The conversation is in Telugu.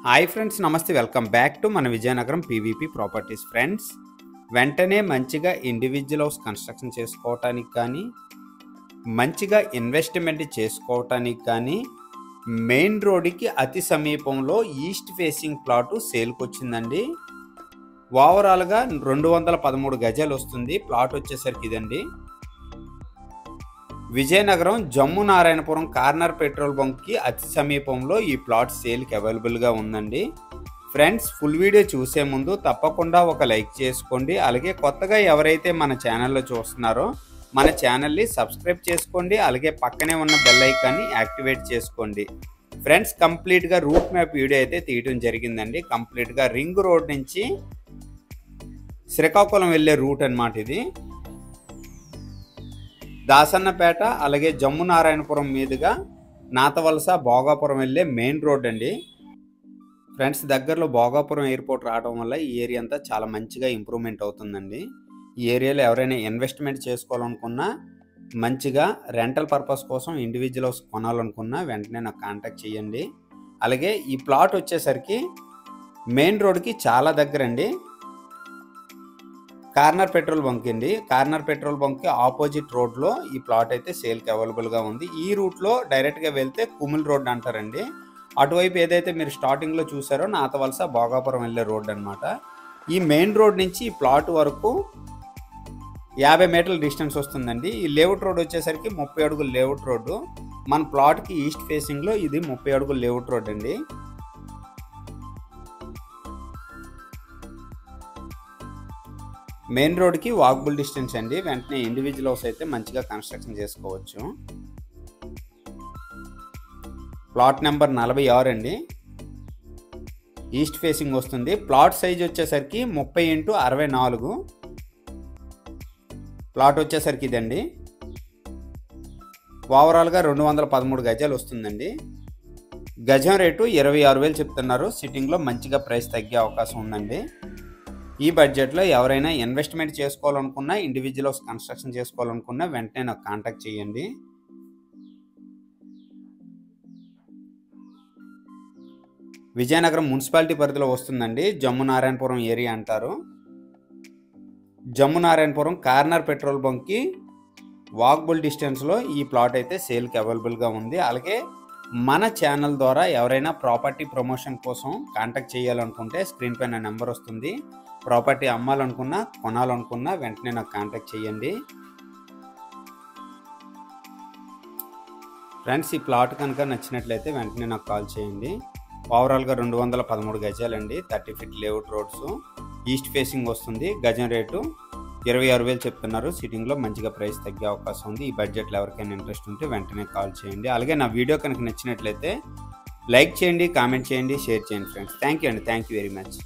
హాయ్ ఫ్రెండ్స్, నమస్తే. వెల్కమ్ బ్యాక్ టు మన విజయనగరం పీవీపీ ప్రాపర్టీస్. ఫ్రెండ్స్, వెంటనే మంచిగా ఇండివిజువల్ హౌస్ కన్స్ట్రక్షన్ చేసుకోవటానికి కానీ, మంచిగా ఇన్వెస్ట్మెంట్ చేసుకోవటానికి కానీ, మెయిన్ రోడ్డుకి అతి సమీపంలో ఈస్ట్ ఫేసింగ్ ప్లాటు సేల్కి వచ్చిందండి. ఓవరాల్గా 213 గజాలు వస్తుంది. ప్లాట్ వచ్చేసరికి ఇదండి. విజయనగరం జమ్ము నారాయణపురం కార్నర్ పెట్రోల్ బంక్కి అతి సమీపంలో ఈ ప్లాట్ సేల్కి అవైలబుల్గా ఉందండి. ఫ్రెండ్స్, ఫుల్ వీడియో చూసే ముందు తప్పకుండా ఒక లైక్ చేసుకోండి. అలాగే కొత్తగా ఎవరైతే మన ఛానల్లో చూస్తున్నారో మన ఛానల్ని సబ్స్క్రైబ్ చేసుకోండి. అలాగే పక్కనే ఉన్న బెల్ ఐకాన్ని యాక్టివేట్ చేసుకోండి. ఫ్రెండ్స్, కంప్లీట్గా రూట్ మ్యాప్ వీడియో అయితే తీయడం జరిగిందండి. కంప్లీట్గా రింగ్ రోడ్ నుంచి శ్రీకాకుళం వెళ్ళే రూట్ అన్నమాట ఇది. దాసన్నపేట అలాగే జమ్ము నారాయణపురం మీదుగా నాతవలస భోగాపురం వెళ్ళే మెయిన్ రోడ్ అండి. ఫ్రెండ్స్, దగ్గరలో భోగాపురం ఎయిర్పోర్ట్ రావడం వల్ల ఈ ఏరియా అంతా చాలా మంచిగా ఇంప్రూవ్మెంట్ అవుతుందండి. ఈ ఏరియాలో ఎవరైనా ఇన్వెస్ట్మెంట్ చేసుకోవాలనుకున్నా, మంచిగా రెంటల్ పర్పస్ కోసం ఇండివిజువల్ హౌస్ కొనాలనుకున్నా వెంటనే నాకు కాంటాక్ట్ చేయండి. అలాగే ఈ ప్లాట్ వచ్చేసరికి మెయిన్ రోడ్కి చాలా దగ్గరండి. కార్నర్ పెట్రోల్ బంక్ అండి. కార్నర్ పెట్రోల్ బంక్కి ఆపోజిట్ రోడ్లో ఈ ప్లాట్ అయితే సేల్కి అవైలబుల్గా ఉంది. ఈ రూట్లో డైరెక్ట్గా వెళ్తే కుమిల్ రోడ్ అంటారండి. అటువైపు ఏదైతే మీరు స్టార్టింగ్లో చూసారో నాతవలస భోగాపురం వెళ్ళే రోడ్ అనమాట. ఈ మెయిన్ రోడ్ నుంచి ఈ ప్లాట్ వరకు 50 మీటర్ల డిస్టెన్స్ వస్తుందండి. ఈ లేఅవుట్ రోడ్ వచ్చేసరికి 30 అడుగుల లేఅవుట్ రోడ్డు. మన ప్లాట్కి ఈస్ట్ ఫేసింగ్లో ఇది 30 అడుగుల లేఅవుట్ రోడ్ అండి. మెయిన్ రోడ్కి వాకబుల్ డిస్టెన్స్ అండి. వెంటనే ఇండివిజువల్ హౌస్ అయితే మంచిగా కన్స్ట్రక్షన్ చేసుకోవచ్చు. ప్లాట్ నెంబర్ 46 అండి. ఈస్ట్ ఫేసింగ్ వస్తుంది. ప్లాట్ సైజ్ వచ్చేసరికి 30x64. ప్లాట్ వచ్చేసరికి ఇదండి. ఓవరాల్గా 213 గజాలు వస్తుందండి. గజం రేటు 26,000 చెప్తున్నారు. సిట్టింగ్లో మంచిగా ప్రైస్ తగ్గే అవకాశం ఉందండి. ఈ బడ్జెట్లో ఎవరైనా ఇన్వెస్ట్మెంట్ చేసుకోవాలనుకున్నా, ఇండివిజువల్ హౌస్ కన్స్ట్రక్షన్ చేసుకోవాలనుకున్నా వెంటనే నాకు కాంటాక్ట్ చేయండి. విజయనగరం మున్సిపాలిటీ పరిధిలో వస్తుందండి. జమ్ము నారాయణపురం ఏరియా అంటారు. జమ్ము నారాయణపురం కార్నర్ పెట్రోల్ బంక్కి వాకబుల్ డిస్టెన్స్లో ఈ ప్లాట్ అయితే సేల్కి అవైలబుల్గా ఉంది. అలాగే మన ఛానల్ ద్వారా ఎవరైనా ప్రాపర్టీ ప్రమోషన్ కోసం కాంటాక్ట్ చేయాలనుకుంటే స్క్రీన్ పైన నెంబర్ వస్తుంది. ప్రాపర్టీ అమ్మాలనుకున్నా, కొనాలనుకున్నా వెంటనే నాకు కాంటాక్ట్ చేయండి. ఫ్రెండ్స్, ఈ ప్లాట్ కనుక నచ్చినట్లయితే వెంటనే నాకు కాల్ చేయండి. ఓవరాల్గా 213 గజాలండి. 30 feet layout roads. East facing వస్తుంది. గజం రేటు 26,000 చెప్తున్నారు. సిట్టింగ్లో మంచిగా ప్రైస్ తగ్గే అవకాశం ఉంది. ఈ బడ్జెట్లో ఎవరికైనా ఇంట్రెస్ట్ ఉంటే వెంటనే కాల్ చేయండి. అలాగే నా వీడియో కనుక నచ్చినట్లయితే లైక్ చేయండి, కామెంట్ చేయండి, షేర్ చేయండి. ఫ్రెండ్స్, థ్యాంక్ యూ అండి. Thank you very much.